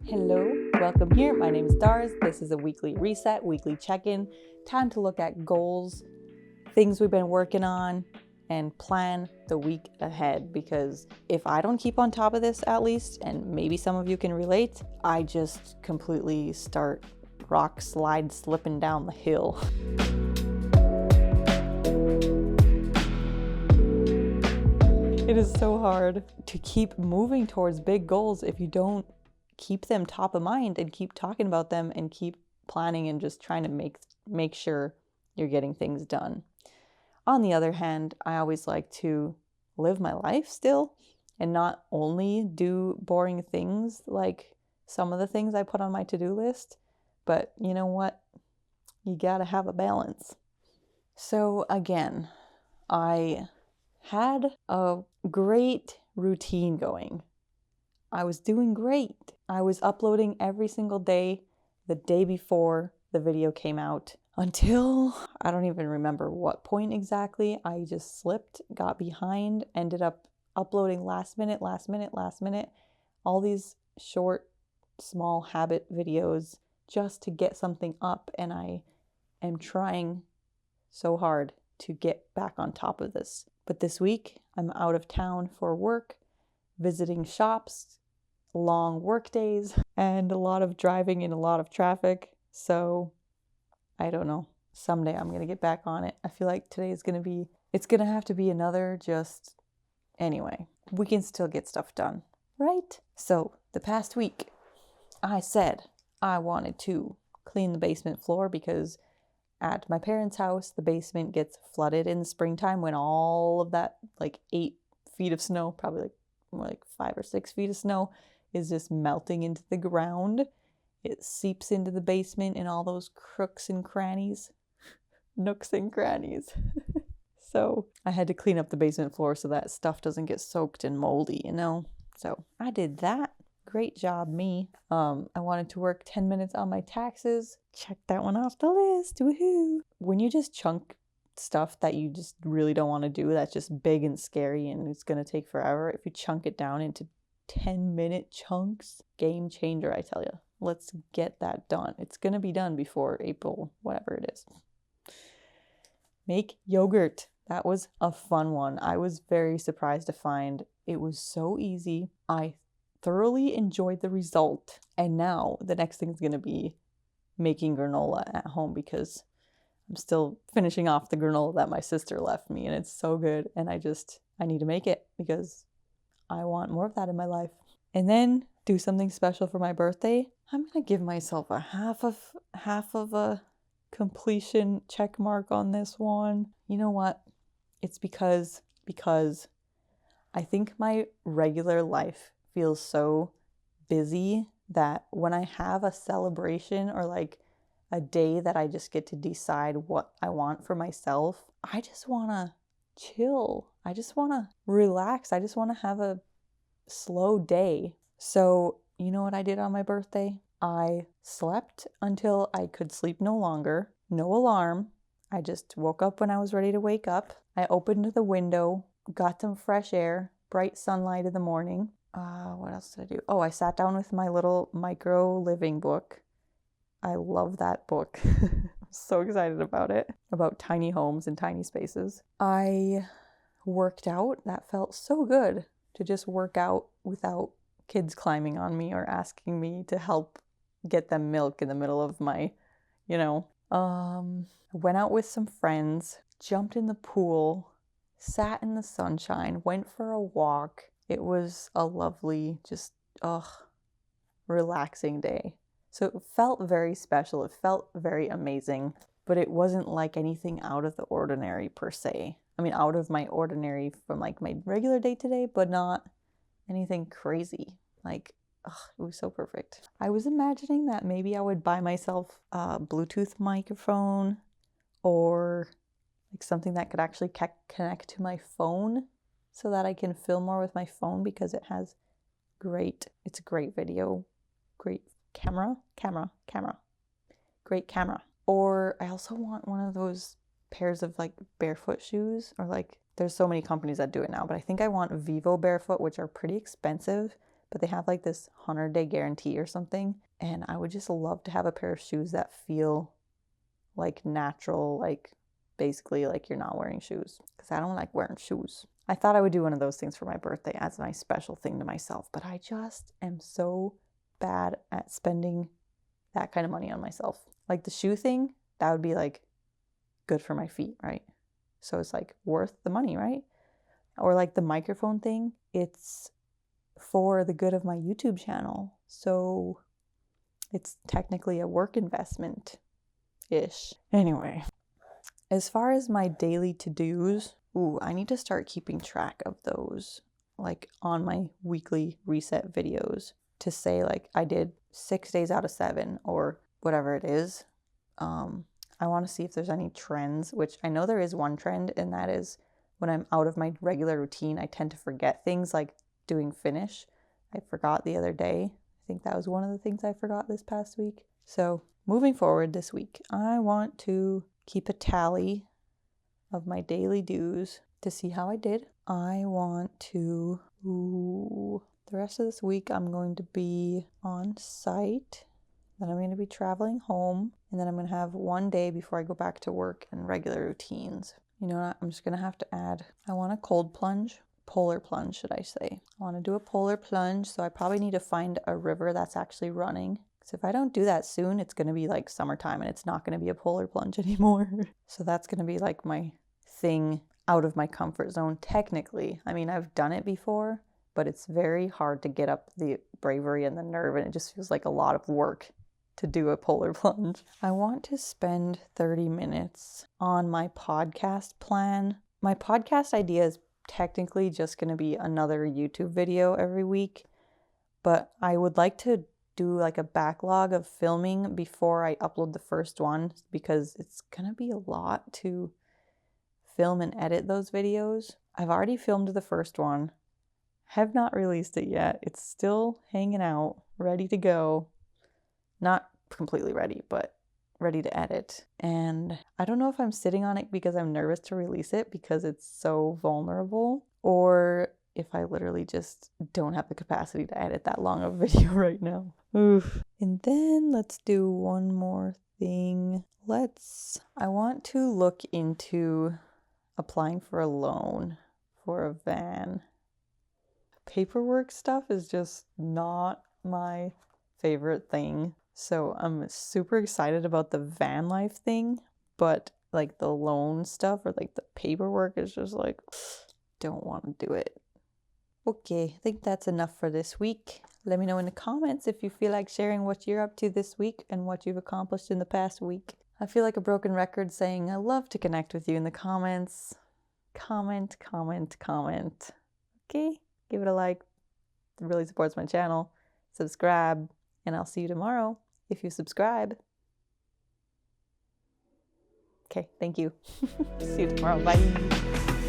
Hello, welcome here. My name is Darz. This is a weekly reset, weekly check-in. Time to look at goals, things we've been working on, and plan the week ahead. Because if I don't keep on top of this at least, and maybe some of you can relate, I just completely start rock slide slipping down the hill. It is so hard to keep moving towards big goals if you don't keep them top of mind and keep talking about them and keep planning and just trying to make sure you're getting things done. On the other hand, I always like to live my life still and not only do boring things like some of the things I put on my to-do list, but you know what? You gotta have a balance. So again, I had a great routine going. I was doing great. I was uploading every single day the day before the video came out until I don't even remember what point exactly. I just slipped, got behind, ended up uploading last minute, all these short, small habit videos just to get something up. And I am trying so hard to get back on top of this. But this week, I'm out of town for work, visiting shops, long work days, and a lot of driving in a lot of traffic. So I don't know. Someday I'm going to get back on it. I feel like today is going to have to be another anyway, we can still get stuff done, right? So the past week, I said I wanted to clean the basement floor because at my parents' house, the basement gets flooded in the springtime when all of that 8 feet of snow, probably more like 5 or 6 feet of snow, is just melting into the ground. It seeps into the basement in all those nooks and crannies. So I had to clean up the basement floor so that stuff doesn't get soaked and moldy, So I did that. Great job, me. I wanted to work 10 minutes on my taxes. Check that one off the list. Woohoo! When you just chunk stuff that you just really don't want to do, that's just big and scary and it's going to take forever. If you chunk it down into 10-minute chunks, game changer, I tell you. Let's get that done. It's going to be done before April, whatever it is. Make yogurt. That was a fun one. I was very surprised to find it was so easy. I thoroughly enjoyed the result. And now the next thing is going to be making granola at home because I'm still finishing off the granola that my sister left me and it's so good. And I need to make it because I want more of that in my life. And then do something special for my birthday. I'm going to give myself a half of a completion check mark on this one. You know what? It's because I think my regular life feels so busy that when I have a celebration or a day that I just get to decide what I want for myself, I just want to chill. I just want to relax. I just want to have a slow day. So, you know what I did on my birthday? I slept until I could sleep no longer. No alarm. I just woke up when I was ready to wake up. I opened the window, got some fresh air, bright sunlight in the morning. What else did I do? Oh, I sat down with my little micro living book. I love that book. I'm so excited about it. About tiny homes and tiny spaces. I worked out. That felt so good to just work out without kids climbing on me or asking me to help get them milk in the middle of my, I went out with some friends, jumped in the pool, sat in the sunshine, went for a walk. It was a lovely, relaxing day. So it felt very special. It felt very amazing, but it wasn't like anything out of the ordinary per se. I mean, out of my ordinary from my regular day today, but not anything crazy. It was so perfect. I was imagining that maybe I would buy myself a Bluetooth microphone or something that could actually connect to my phone so that I can film more with my phone because it's a great video, great camera, great camera. Or I also want one of those pairs of barefoot shoes or there's so many companies that do it now, but I think I want Vivo barefoot, which are pretty expensive, but they have like this 100-day guarantee or something. And I would just love to have a pair of shoes that feel like natural, like basically like you're not wearing shoes, because I don't like wearing shoes. I thought I would do one of those things for my birthday as my special thing to myself, but I just am so bad at spending that kind of money on myself. Like the shoe thing, that would be like good for my feet, right? So it's like worth the money, right? Or like the microphone thing, it's for the good of my YouTube channel. So it's technically a work investment-ish. Anyway, as far as my daily to-dos, I need to start keeping track of those, like on my weekly reset videos, to say like I did 6 days out of 7 or whatever it is. I want to see if there's any trends, which I know there is one trend, and that is when I'm out of my regular routine, I tend to forget things like doing finish. I forgot the other day. I think that was one of the things I forgot this past week. So moving forward this week, I want to keep a tally of my daily dues to see how I did. I want to, the rest of this week I'm going to be on site. Then I'm going to be traveling home, and then I'm going to have one day before I go back to work and regular routines. You know what? I'm just going to have to add, I want a cold plunge, polar plunge, should I say. I want to do a polar plunge, so I probably need to find a river that's actually running. Because if I don't do that soon, it's going to be like summertime, and it's not going to be a polar plunge anymore. So that's going to be like my thing out of my comfort zone, technically. I mean, I've done it before, but it's very hard to get up the bravery and the nerve, and it just feels like a lot of work to do a polar plunge. I want to spend 30 minutes on my podcast plan. My podcast idea is technically just going to be another YouTube video every week, but I would like to do like a backlog of filming before I upload the first one, because it's going to be a lot to film and edit those videos. I've already filmed the first one, have not released it yet. It's still hanging out, ready to go. Not completely ready, but ready to edit. And I don't know if I'm sitting on it because I'm nervous to release it because it's so vulnerable, or if I literally just don't have the capacity to edit that long of a video right now. Oof. And then let's do one more thing. I want to look into applying for a loan for a van. Paperwork stuff is just not my favorite thing. So I'm super excited about the van life thing, but like the loan stuff or like the paperwork is just like, don't want to do it. Okay, I think that's enough for this week. Let me know in the comments if you feel like sharing what you're up to this week and what you've accomplished in the past week. I feel like a broken record saying I love to connect with you in the comments. Comment. Okay, give it a like. It really supports my channel. Subscribe, and I'll see you tomorrow if you subscribe. Okay, thank you. See you tomorrow. Bye.